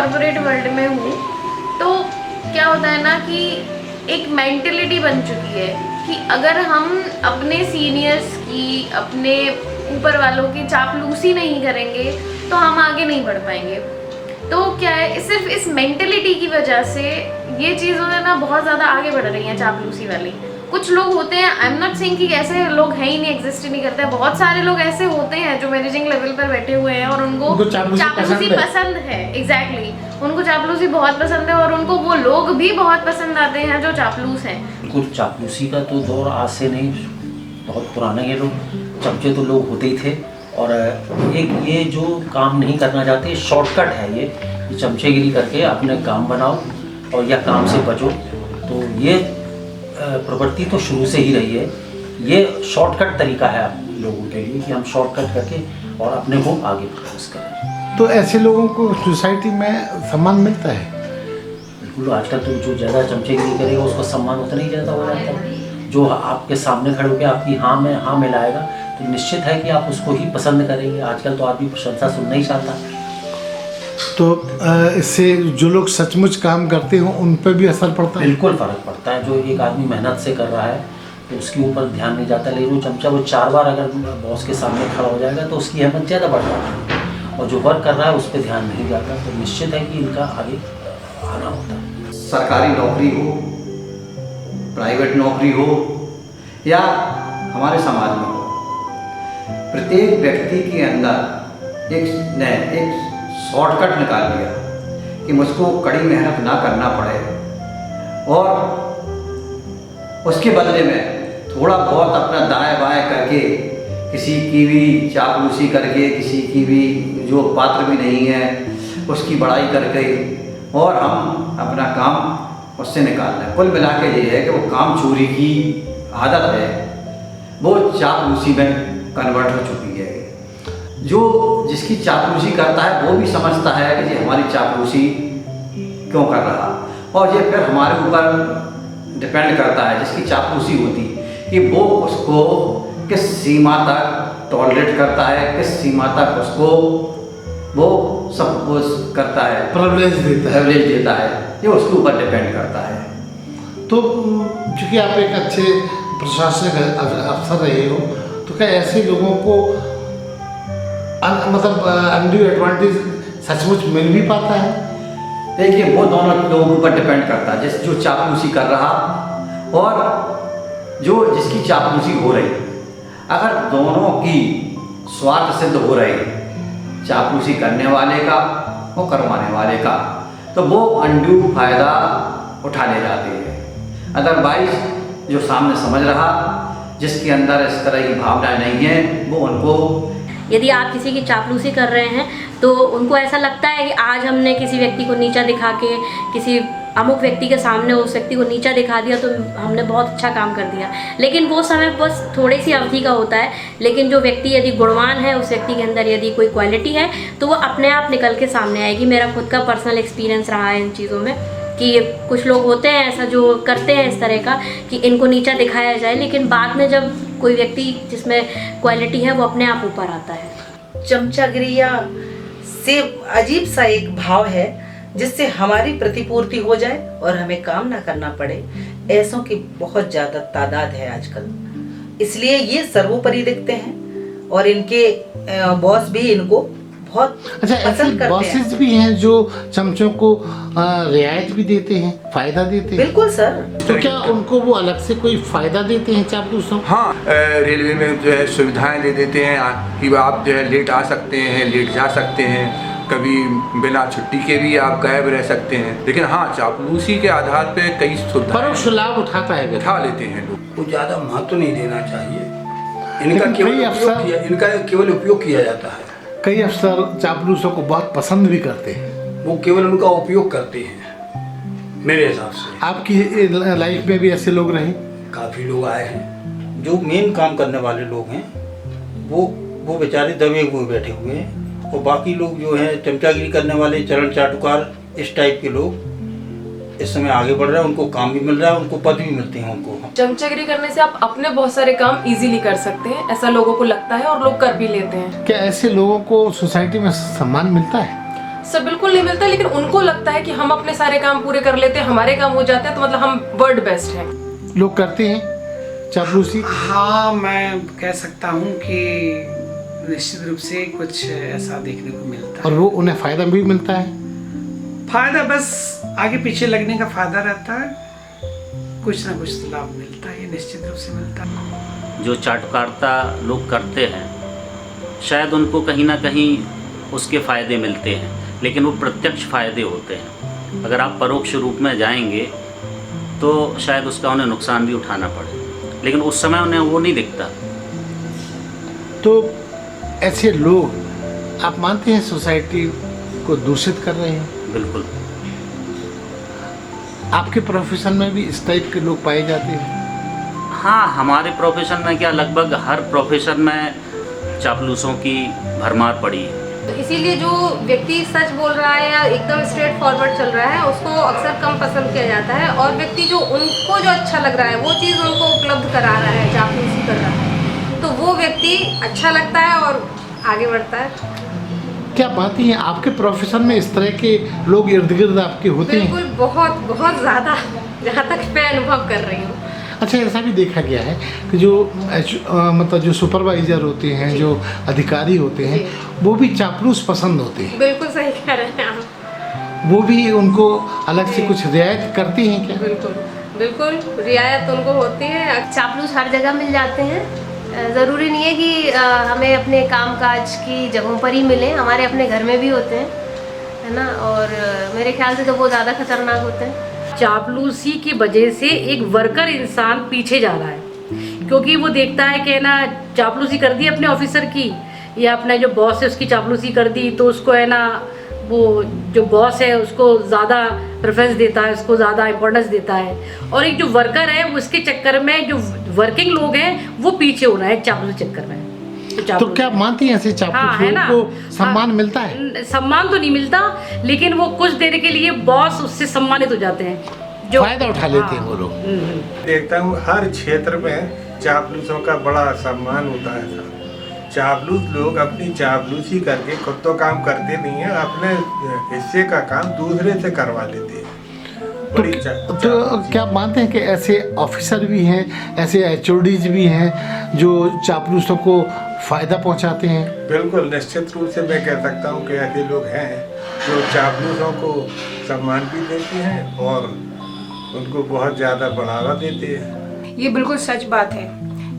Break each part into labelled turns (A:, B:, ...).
A: Corporate world में हूँ, तो क्या होता है ना कि एक मेंटेलिटी बन चुकी है कि अगर हम अपने सीनियर्स की, अपने ऊपर वालों की चापलूसी नहीं करेंगे तो हम आगे नहीं बढ़ पाएंगे। तो क्या है, सिर्फ इस मेंटेलिटी की वजह से ये चीज़ों में ना बहुत ज़्यादा आगे बढ़ रही हैं, चापलूसी वाली। कुछ लोग होते हैं, आई एम नॉट सेइंग कि ऐसे लोग हैं ही नहीं, एग्जिस्ट ही नहीं करते, बहुत सारे लोग ऐसे होते हैं जो मैनेजिंग लेवल पर बैठे हुए हैं और उनको चापलूसी पसंद है। एग्जैक्टली, उनको चापलूसी बहुत पसंद है और उनको वो लोग भी बहुत पसंद आते हैं जो चापलूस हैं।
B: बिल्कुल, चापलूसी का तो दौर आज से नहीं, बहुत पुराने ये लोग चमचे तो लोग होते ही थे। और एक ये जो काम नहीं करना चाहते, शॉर्टकट है ये चमचेगिरी करके अपने काम बनाओ और या काम से बचो। तो ये प्रवृत्ति तो शुरू से ही रही है, ये शॉर्टकट तरीका है आप लोगों के लिए कि हम शॉर्टकट करके और अपने को आगे प्रोग्रेस करें।
C: तो ऐसे लोगों को सोसाइटी में सम्मान मिलता है?
B: बिल्कुल, आजकल तो जो ज़्यादा चमचेगिरी करेगा उसको सम्मान उतना ही ज़्यादा हो जाता है। जो आपके सामने खड़े होकर आपकी हाँ में हाँ मिलाएगा तो निश्चित है कि आप उसको ही पसंद करेंगे। आजकल तो आदमी प्रशंसा सुनना ही चाहता।
C: तो इससे जो लोग सचमुच काम करते हो उन पर भी असर पड़ता है?
B: बिल्कुल फ़र्क पड़ता है। जो एक आदमी मेहनत से कर रहा है तो उसके ऊपर ध्यान नहीं जाता, लेकिन वो चमचा वो 4 बार अगर बॉस के सामने खड़ा हो जाएगा तो उसकी अहमियत ज़्यादा बढ़ जाती है और जो वर्क कर रहा है उस पर ध्यान नहीं जाता। तो निश्चित है कि इनका आगे आना होता है।
D: सरकारी नौकरी हो, प्राइवेट नौकरी हो या हमारे समाज में हो, प्रत्येक व्यक्ति के अंदर एक शॉर्टकट निकाल लिया कि मुझको कड़ी मेहनत ना करना पड़े और उसके बदले में थोड़ा बहुत अपना दाएं बाएं करके, किसी की भी चापलूसी करके, किसी की भी जो पात्र भी नहीं है उसकी बड़ाई करके और हम अपना काम उससे निकाल लें। कुल मिला के ये है कि वो काम चोरी की आदत है, वो चापलूसी में कन्वर्ट हो चुकी है। जो जिसकी चापलूसी करता है वो भी समझता है कि ये हमारी चापलूसी क्यों कर रहा, और ये फिर हमारे ऊपर डिपेंड करता है जिसकी चापलूसी होती कि वो उसको किस सीमा तक टॉलरेट करता है, किस सीमा तक उसको वो सब कुछ करता है,
C: प्रिविलेज
D: देता है, ये उसके ऊपर डिपेंड करता है।
C: तो चूँकि आप एक अच्छे प्रशासनिक अफसर रहे हो, तो क्या ऐसे लोगों को मतलब अनड्यू एडवांटेज सचमुच मिल भी पाता है?
D: देखिए, वो दोनों लोगों के ऊपर डिपेंड करता है, जो चापलूसी कर रहा और जो जिसकी चापलूसी हो रही। अगर दोनों की स्वार्थ सिद्ध हो रही, चापलूसी करने वाले का और करवाने वाले का, तो वो अनड्यू फायदा उठा ले जाते हैं। अदरवाइज जो सामने समझ रहा, जिसके अंदर इस तरह की भावना नहीं है, वो उनको,
E: यदि आप किसी की चापलूसी कर रहे हैं तो उनको ऐसा लगता है कि आज हमने किसी व्यक्ति को नीचा दिखा के, किसी अमुक व्यक्ति के सामने उस व्यक्ति को नीचा दिखा दिया तो हमने बहुत अच्छा काम कर दिया। लेकिन वो समय बस थोड़ी सी अवधि का होता है। लेकिन जो व्यक्ति यदि गुणवान है, उस व्यक्ति के अंदर यदि कोई क्वालिटी है तो वो अपने आप निकल के सामने आएगी। मेरा खुद का पर्सनल एक्सपीरियंस रहा है इन चीज़ों में कि कुछ लोग होते हैं ऐसा जो करते हैं इस तरह का कि इनको नीचा दिखाया जाए, लेकिन बाद में जब कोई व्यक्ति जिसमें क्वालिटी है वो अपने आप ऊपर आता है।
F: चमचागिरी से अजीब सा एक भाव है जिससे हमारी प्रतिपूर्ति हो जाए और हमें काम ना करना पड़े, ऐसों की बहुत ज़्यादा तादाद है आजकल। इसलिए ये सर्वोपरि दिखते हैं और इनके बॉस भी इनको बहुत
C: अच्छा, ऐसे बॉसेस भी हैं जो चमचों को रियायत भी देते हैं, फायदा देते हैं?
F: बिल्कुल सर।
C: तो क्या उनको वो अलग से कोई फायदा देते हैं चापलूसों?
G: हाँ, रेलवे में जो है सुविधाएं दे देते हैं कि आप जो है लेट आ सकते हैं, लेट जा सकते हैं, कभी बिना छुट्टी के भी आप गायब रह सकते हैं। लेकिन हाँ, चापलूसी के आधार पे कई
C: परोक्ष लाभ उठा
G: लेते हैं लोग।
H: को ज़्यादा महत्व नहीं देना चाहिए, इनका केवल उपयोग किया जाता है।
C: कई अफसर चापलूसों को बहुत पसंद भी करते हैं,
H: वो केवल उनका उपयोग करते हैं मेरे हिसाब से।
C: आपकी लाइफ में भी ऐसे लोग रहे?
H: काफ़ी लोग आए हैं। जो मेन काम करने वाले लोग हैं वो बेचारे दबे हुए बैठे हुए हैं, और बाकी लोग जो हैं चमचागिरी करने वाले, चरण चाटुकार, इस टाइप के लोग इस समय आगे बढ़ रहा है। उनको काम भी मिल रहा है, उनको पद भी मिलते हैं। उनको
I: चमचागिरी करने से आप अपने बहुत सारे काम इजीली कर सकते हैं, ऐसा लोगों को लगता है और लोग कर भी लेते हैं।
C: क्या ऐसे लोगों को सोसाइटी में सम्मान मिलता है?
I: सब बिल्कुल नहीं मिलता, लेकिन उनको लगता है कि हम अपने सारे काम पूरे कर लेते हैं, हमारे काम हो जाते हैं, तो मतलब हम वर्ल्ड बेस्ट हैं।
C: लोग करते हैं चापलूसी?
J: हाँ, मैं कह सकता हूँ कि निश्चित रूप से कुछ ऐसा देखने को मिलता है।
C: और वो उन्हें फ़ायदा भी मिलता है?
J: फायदा बस आगे पीछे लगने का फायदा रहता है, कुछ ना कुछ लाभ मिलता है, ये निश्चित रूप से मिलता है।
K: जो चाटुकारिता लोग करते हैं शायद उनको कहीं ना कहीं उसके फ़ायदे मिलते हैं, लेकिन वो प्रत्यक्ष फ़ायदे होते हैं। अगर आप परोक्ष रूप में जाएंगे तो शायद उसका उन्हें नुकसान भी उठाना पड़े, लेकिन उस समय उन्हें वो नहीं दिखता।
C: तो ऐसे लोग आप मानते हैं सोसाइटी को दूषित कर रहे हैं?
K: बिल्कुल।
C: आपके प्रोफेशन में भी इस टाइप के लोग पाए जाते हैं?
K: हाँ, हमारे प्रोफेशन में क्या, लगभग हर प्रोफेशन में चापलूसों की भरमार पड़ी है।
A: तो इसीलिए जो व्यक्ति सच बोल रहा है या एकदम स्ट्रेट फॉरवर्ड चल रहा है उसको अक्सर कम पसंद किया जाता है, और व्यक्ति जो उनको जो अच्छा लग रहा है वो चीज़ उनको उपलब्ध करा रहा है, चापलूसी कर रहा है, तो वो व्यक्ति अच्छा लगता है और आगे बढ़ता है।
C: क्या मानती हैं आपके प्रोफेशन में इस तरह के लोग इर्द गिर्द आपके होते हैं?
A: बिल्कुल, बहुत बहुत ज़्यादा, जहाँ तक मैं अनुभव कर रही हूँ।
C: अच्छा, ऐसा भी देखा गया है कि जो मतलब जो सुपरवाइजर होते हैं, जो अधिकारी होते हैं, वो भी चापलूस पसंद होते हैं।
A: बिल्कुल सही कह रहे हैं आप।
C: वो भी उनको अलग से कुछ रियायत करती हैं क्या?
A: बिल्कुल बिल्कुल, रियायत उनको होती है। चापलूस हर जगह मिल जाते हैं, ज़रूरी नहीं है कि हमें अपने कामकाज की जगहों पर ही मिलें, हमारे अपने घर में भी होते हैं, है ना। और मेरे ख्याल से तो वो ज़्यादा खतरनाक होते हैं।
E: चापलूसी की वजह से एक वर्कर इंसान पीछे जा रहा है, क्योंकि वो देखता है कि ना चापलूसी कर दी अपने ऑफिसर की, या अपना जो बॉस है उसकी चापलूसी कर दी, तो उसको है ना वो जो बॉस है उसको ज़्यादा प्रेफरेंस देता है, उसको ज़्यादा इम्पोर्टेंस देता है। और एक जो वर्कर है वो इसके चक्कर में जो वर्किंग लोग हैं वो पीछे हो रहे हैं चापलूसी चक्कर में।
C: तो क्या मानती हैं ऐसे चापलूस लोगों को सम्मान मिलता है?
E: सम्मान तो नहीं मिलता, लेकिन वो कुछ देर के लिए बॉस उससे सम्मानित हो जाते हैं, जो
C: फायदा उठा लेते हैं वो लोग।
L: देखता हूँ हर क्षेत्र में चापलूसों का बड़ा सम्मान होता है सर। चापलूस लोग अपनी चापलूसी करके खुद तो काम करते नहीं है, अपने हिस्से का काम दूसरे से करवा लेते हैं।
C: तो क्या मानते हैं कि ऐसे ऑफिसर भी हैं, ऐसे HODs भी हैं जो चापलूसों को फ़ायदा पहुंचाते हैं?
L: बिल्कुल, निश्चित रूप से मैं कह सकता हूं कि ऐसे लोग हैं जो चापलूसों को सम्मान भी देते हैं और उनको बहुत ज़्यादा बढ़ावा देते हैं।
M: ये बिल्कुल सच बात है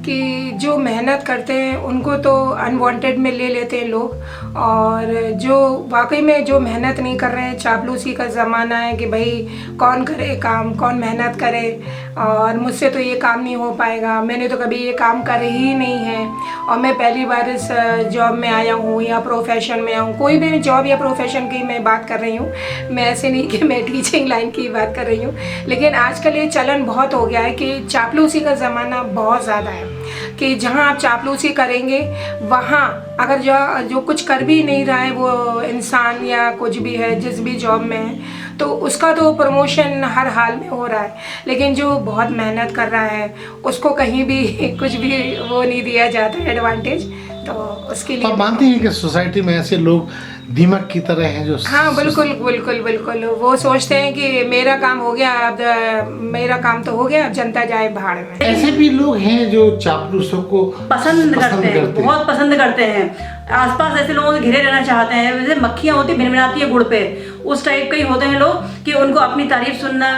M: कि जो मेहनत करते हैं उनको तो अनवांटेड में ले लेते हैं लोग, और जो वाकई में जो मेहनत नहीं कर रहे हैं, चापलूसी का ज़माना है कि भाई कौन करे काम, कौन मेहनत करे, और मुझसे तो ये काम नहीं हो पाएगा, मैंने तो कभी ये काम करे ही नहीं है, और मैं पहली बार इस जॉब में आया हूँ या प्रोफेशन में आया हूँ। कोई भी जॉब या प्रोफेशन की मैं बात कर रही हूँ, मैं ऐसे नहीं कि मैं टीचिंग लाइन की बात कर रही हूँ, लेकिन आजकल ये चलन बहुत हो गया है कि चापलूसी का ज़माना बहुत ज़्यादा है कि जहाँ आप चापलूसी करेंगे वहाँ अगर जो कुछ कर भी नहीं रहा है वो इंसान या कुछ भी है जिस भी जॉब में है, तो उसका तो प्रमोशन हर हाल में हो रहा है, लेकिन जो बहुत मेहनत कर रहा है उसको कहीं भी कुछ भी वो नहीं दिया जाता है एडवांटेज। तो उसके लिए
C: आप मानते हैं कि सोसाइटी में ऐसे लोग दीमक की तरह हैं जो?
M: हाँ बिल्कुल बिल्कुल बिल्कुल, वो सोचते हैं कि मेरा काम हो गया, अब मेरा काम तो हो गया, अब जनता जाए भाड़ में।
C: ऐसे भी लोग हैं जो चापलूसों को
E: पसंद करते हैं, बहुत पसंद करते हैं। आसपास ऐसे लोगों से घिरे रहना चाहते हैं, जैसे मक्खियाँ होती भिनभिनाती है गुड़ पे, उस टाइप के ही होते हैं लोग कि उनको अपनी तारीफ सुनना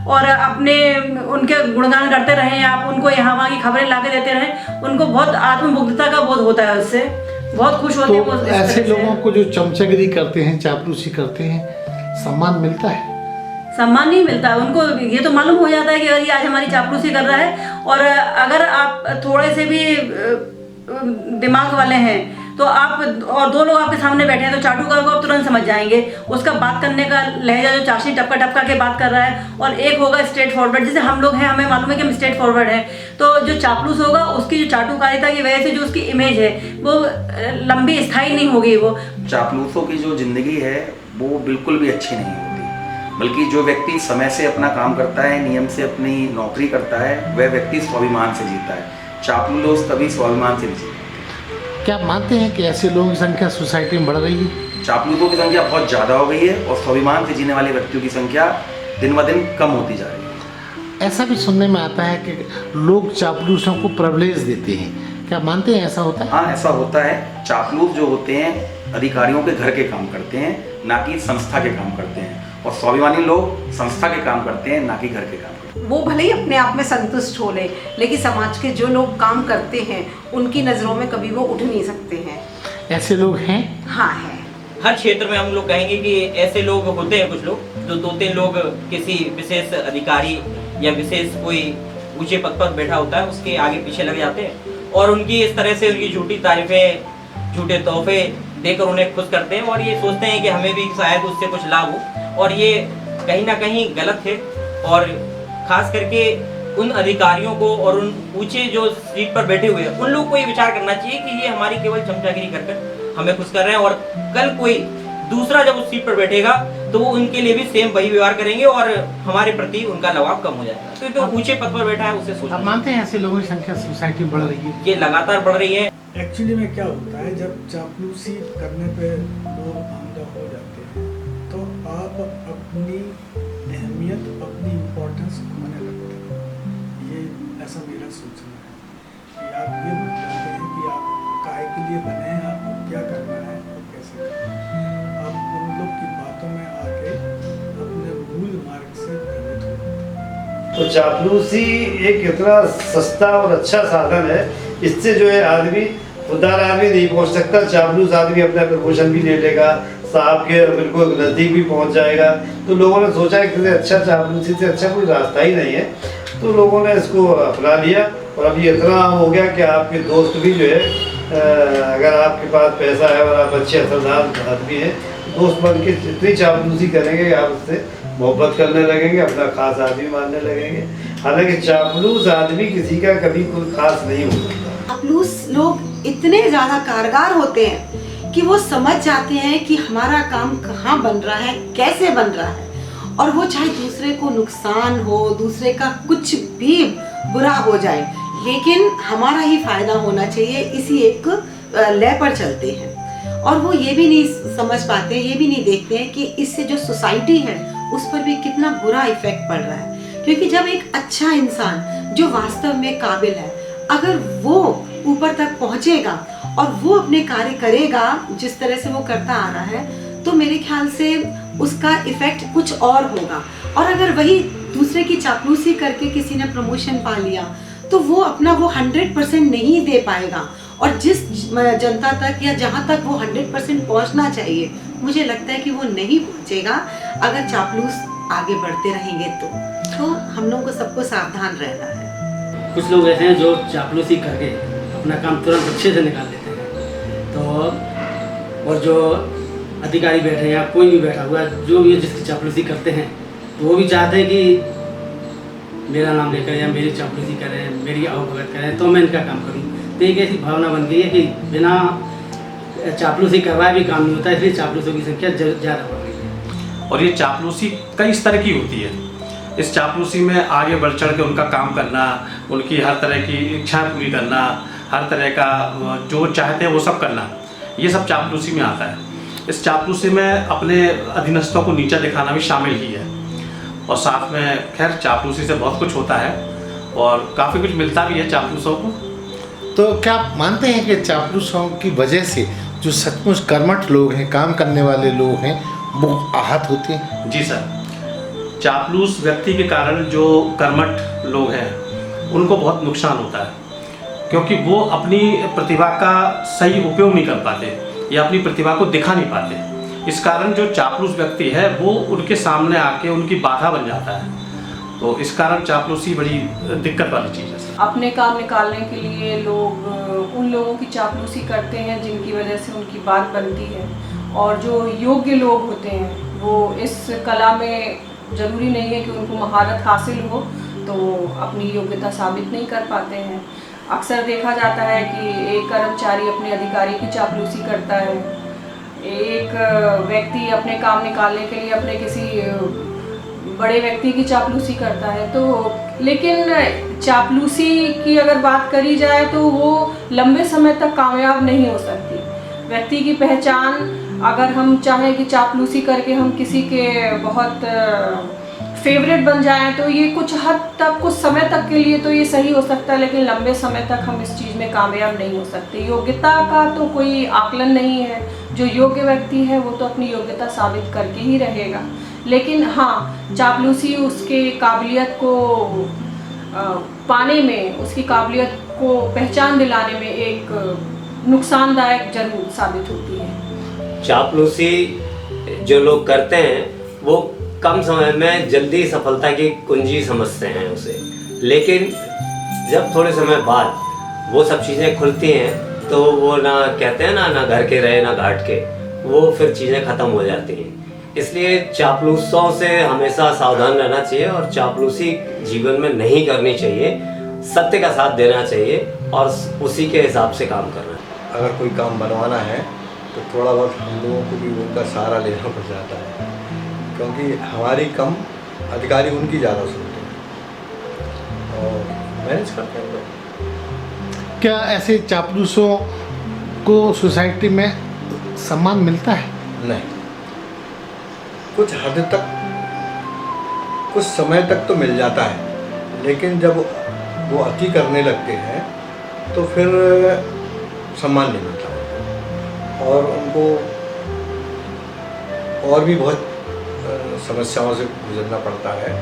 E: और अपने उनके गुणगान करते रहें, आप उनको यहाँ वहाँ की खबरें ला के देते रहें, उनको बहुत आत्ममुग्धता का बोध होता है, उससे बहुत खुश होते हैं।
C: तो ऐसे लोगों को जो चमचागिरी करते हैं, चापलूसी करते हैं, सम्मान मिलता है?
E: सम्मान नहीं मिलता है उनको। ये तो मालूम हो जाता है कि अगर ये आज हमारी चापलूसी कर रहा है, और अगर आप थोड़े से भी दिमाग वाले हैं तो आप, और दो लोग आपके सामने बैठे हैं तो चाटुकार को आप तुरंत समझ जाएंगे, उसका बात करने का लहजा जो चाशनी टपका टपका के बात कर रहा है, और एक होगा स्ट्रेट फॉरवर्ड, जैसे हम लोग हैं, हमें मालूम है कि हम स्ट्रेट फॉरवर्ड हैं, तो जो चापलूस होगा उसकी जो चाटुकारिता की वजह से जो उसकी इमेज है वो लंबी स्थायी नहीं होगी। वो
N: चापलूसों की जो ज़िंदगी है वो बिल्कुल भी अच्छी नहीं होती, बल्कि जो व्यक्ति समय से अपना काम करता है, नियम से अपनी नौकरी करता है, वह व्यक्ति स्वाभिमान से जीता है। चापलूस कभी स्वाभिमान से नहीं जीता।
C: क्या आप मानते हैं कि ऐसे लोगों की संख्या सोसाइटी में बढ़ रही है?
N: चापलूसों की संख्या बहुत ज़्यादा हो गई है और स्वाभिमान से जीने वाले व्यक्तियों की संख्या दिन ब दिन कम होती जा रही है।
C: ऐसा भी सुनने में आता है कि लोग चापलूसों को प्रिविलेज देते हैं, क्या मानते हैं ऐसा होता है?
N: हाँ, ऐसा होता है। चापलूस जो होते हैं अधिकारियों के घर के काम करते हैं, ना कि संस्था के काम करते हैं, और स्वाभिमानी लोग संस्था के काम करते हैं, ना कि घर के काम करते हैं।
O: वो भले ही अपने आप में संतुष्ट हो ले, लेकिन समाज के जो लोग काम करते हैं उनकी नज़रों में कभी वो उठ नहीं सकते हैं।
C: ऐसे लोग हैं?
O: हाँ, है।
P: हर क्षेत्र में हम लोग कहेंगे कि ऐसे लोग होते हैं, कुछ लोग जो 2-3 लोग किसी विशेष अधिकारी या विशेष कोई ऊंचे पद पर बैठा होता है उसके आगे पीछे लग जाते हैं और उनकी इस तरह से उनकी झूठी तारीफें, झूठे तोहफे देकर उन्हें खुश करते हैं और ये सोचते हैं कि हमें भी शायद उससे कुछ लाभ हो, और ये कहीं ना कहीं गलत है। और खास करके उन अधिकारियों को और उन ऊंचे जो सीट पर बैठे हुए हैं उन लोग को ये विचार करना चाहिए कि ये हमारी केवल चमचागिरी कर हमें खुश कर रहे हैं, और कल कोई दूसरा जब उस सीट पर बैठेगा तो वो उनके लिए भी सेम वही व्यवहार करेंगे और हमारे प्रति उनका लगाव कम हो जाएगा। तो जो ऊंचे पद पर बैठा है उसे सोचना।
C: आप मानते हैं ऐसे लोगों की संख्या सोसाइटी में बढ़ रही है?
P: ये लगातार बढ़ रही है।
Q: एक्चुअली में क्या होता है, जब चापलूसी करने पे लोग आमदा हो जाते हैं तो आप अपनी अहमियत, अपनी इम्पोर्टेंस खोने लगते हैं। ये ऐसा मेरा सोचना है कि आप ये भूल जाते हैं कि आप काय के लिए बने हैं, आपको क्या करना है और कैसे करना है। आप उन लोग की बातों में आके अपने मूल मार्ग से भ्रमित हो जाते हैं।
R: तो चापलूसी एक इतना सस्ता और अच्छा साधन है, इससे जो है आदमी खुददार आदमी नहीं पहुंच सकता, चापलूस आदमी अपना प्रमोशन भी ले लेगा, साहब के बिल्कुल नज़दीक भी पहुंच जाएगा। तो लोगों ने सोचा कि अच्छा चापलूसी से अच्छा कोई रास्ता ही नहीं है, तो लोगों ने इसको अपना लिया और अब ये इतना आम हो गया कि आपके दोस्त भी जो है अगर आपके पास पैसा है और आप अच्छे असरदार आदमी हैं, दोस्त बन के इतनी चापलूसी करेंगे कि आप उससे मोहब्बत करने लगेंगे, अपना खास आदमी मानने लगेंगे। हालांकि चापलूस आदमी किसी का कभी कोई खास नहीं हो सकता।
O: चापलूस लोग इतने ज़्यादा कारगर होते हैं कि वो समझ जाते हैं कि हमारा काम कहाँ बन रहा है, कैसे बन रहा है, और वो चाहे दूसरे को नुकसान हो, दूसरे का कुछ भी बुरा हो जाए, लेकिन हमारा ही फायदा होना चाहिए, इसी एक लय पर चलते हैं। और वो ये भी नहीं समझ पाते, ये भी नहीं देखते हैं कि इससे जो सोसाइटी है उस पर भी कितना बुरा इफेक्ट पड़ रहा है। क्योंकि जब एक अच्छा इंसान जो वास्तव में काबिल है, अगर वो ऊपर तक पहुंचेगा और वो अपने कार्य करेगा जिस तरह से वो करता आ रहा है, तो मेरे ख्याल से उसका इफेक्ट कुछ और होगा। और अगर वही दूसरे की चापलूसी करके किसी ने प्रमोशन पा लिया तो वो अपना वो 100% नहीं दे पाएगा, और जिस जनता तक या जहाँ तक वो 100% पहुँचना चाहिए, मुझे लगता है कि वो नहीं पहुँचेगा अगर चापलूस आगे बढ़ते रहेंगे। तो हम लोगों को सबको सावधान रहना है।
S: कुछ लोग ऐसे हैं जो चापलूसी करके अपना काम तुरंत अच्छे से निकाल लेते हैं, तो और जो अधिकारी बैठे हैं या कोई भी बैठा हुआ है जो भी जिसकी चापलूसी करते हैं, तो वो भी चाहते हैं कि मेरा नाम लेकर या मेरी चापलूसी करें, मेरी आवभगत करें तो मैं इनका काम करूं। तो एक ऐसी भावना बन गई है कि बिना चापलूसी करवाए भी काम नहीं होता, इसलिए चापलूसों की संख्या ज़्यादा बढ़ रही है।
T: और ये चापलूसी कई तरह की होती है। इस चापलूसी में आगे बढ़ चढ़ के उनका काम करना, उनकी हर तरह की इच्छा पूरी करना, हर तरह का जो चाहते हैं वो सब करना, ये सब चापलूसी में आता है। इस चापलूसी में अपने अधीनस्थों को नीचा दिखाना भी शामिल ही है, और साथ में खैर चापलूसी से बहुत कुछ होता है और काफ़ी कुछ मिलता भी है चापलूसों को।
C: तो क्या आप मानते हैं कि चापलूसों की वजह से जो सचमुच कर्मठ लोग हैं, काम करने वाले लोग हैं, वो आहत होते हैं?
T: जी सर, चापलूस व्यक्ति के कारण जो कर्मठ लोग हैं उनको बहुत नुकसान होता है, क्योंकि वो अपनी प्रतिभा का सही उपयोग नहीं कर पाते या अपनी प्रतिभा को दिखा नहीं पाते। इस कारण जो चापलूस व्यक्ति है वो उनके सामने आके उनकी बाधा बन जाता है, तो इस कारण चापलूसी बड़ी दिक्कत वाली चीज़ है।
U: अपने काम निकालने के लिए लोग उन लोगों की चापलूसी करते हैं जिनकी वजह से उनकी बात बनती है, और जो योग्य लोग होते हैं वो इस कला में ज़रूरी नहीं है कि उनको महारत हासिल हो, तो अपनी योग्यता साबित नहीं कर पाते हैं। अक्सर देखा जाता है कि एक कर्मचारी अपने अधिकारी की चापलूसी करता है, एक व्यक्ति अपने काम निकालने के लिए अपने किसी बड़े व्यक्ति की चापलूसी करता है। तो लेकिन चापलूसी की अगर बात करी जाए तो वो लंबे समय तक कामयाब नहीं हो सकती। व्यक्ति की पहचान अगर हम चाहें कि चापलूसी करके हम किसी के बहुत फेवरेट बन जाएं तो ये कुछ हद तक, कुछ समय तक के लिए तो ये सही हो सकता है, लेकिन लंबे समय तक हम इस चीज़ में कामयाब नहीं हो सकते। योग्यता का तो कोई आकलन नहीं है, जो योग्य व्यक्ति है वो तो अपनी योग्यता साबित करके ही रहेगा। लेकिन हाँ, चापलूसी उसके काबिलियत को पाने में, उसकी काबिलियत को पहचान दिलाने में एक नुकसानदायक जरूर साबित होती है।
B: चापलूसी जो लोग करते हैं वो कम समय में जल्दी सफलता की कुंजी समझते हैं उसे, लेकिन जब थोड़े समय बाद वो सब चीज़ें खुलती हैं तो वो ना कहते हैं ना घर के रहे ना घाट के, वो फिर चीज़ें ख़त्म हो जाती हैं। इसलिए चापलूसों से हमेशा सावधान रहना चाहिए और चापलूसी जीवन में नहीं करनी चाहिए, सत्य का साथ देना चाहिए और उसी के हिसाब से काम करना है।
D: अगर कोई काम बनवाना है तो थोड़ा बहुत हम लोगों को भी उनका सहारा लेना पड़ जाता है, क्योंकि हमारी कम अधिकारी उनकी ज़्यादा सुनते हैं और मैनेज करते हैं लोग।
C: क्या ऐसे चापलूसों को सोसाइटी में सम्मान मिलता है?
D: नहीं, कुछ हद तक, कुछ समय तक तो मिल जाता है, लेकिन जब वो अति करने लगते हैं तो फिर सम्मान नहीं मिलता और उनको और भी बहुत समस्याओं से गुजरना पड़ता है,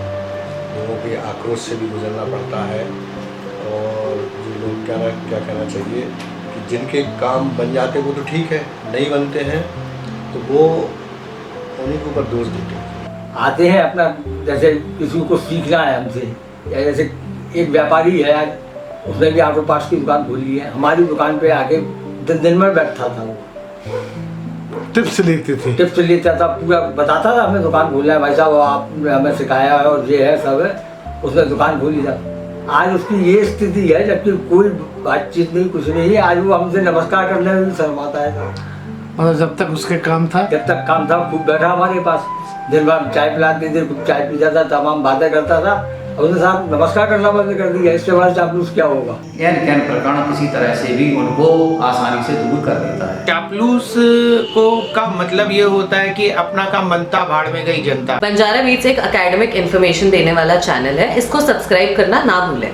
D: लोगों के आक्रोश से भी गुजरना पड़ता है। और जो लोग क्या कहना चाहिए कि जिनके काम बन जाते वो तो ठीक है, नहीं बनते हैं तो वो उन्हीं के ऊपर दोष देते हैं।
V: आते हैं अपना, जैसे किसी को सीखना है हमसे, या जैसे एक व्यापारी है आज, उसने भी ऑटो पार्ट्स की दुकान खोली है, हमारी दुकान पे आके दिन भर बैठता था, वो
C: टिप्स
V: लेता था, पूरा बताता था हमें दुकान खोलना है भाई साहब, आपने हमें सिखाया है और ये है सब है, उसने दुकान खोली था। आज उसकी ये स्थिति है, जबकि कोई बातचीत नहीं, कुछ नहीं है, आज वो हमसे नमस्कार करने में भी शर्माता है।
C: और जब तक उसके काम था,
V: खूब बैठा हमारे पास, दिन भर चाय पिलाते थे, खूब चाय पीता था, तमाम बातें करता था, उसने साहब नमस्कार करना बंद कर दिया। इसके बाद चापलूस क्या होगा?
D: कैन प्रकरण किसी तरह से भी उनको आसानी से दूर कर देता है।
W: चापलूस को का मतलब ये होता है कि अपना काम बनता भाड़ में गई जनता।
X: बंजारा बीट्स एक एकेडमिक इन्फॉर्मेशन देने वाला चैनल है, इसको सब्सक्राइब करना ना भूलें।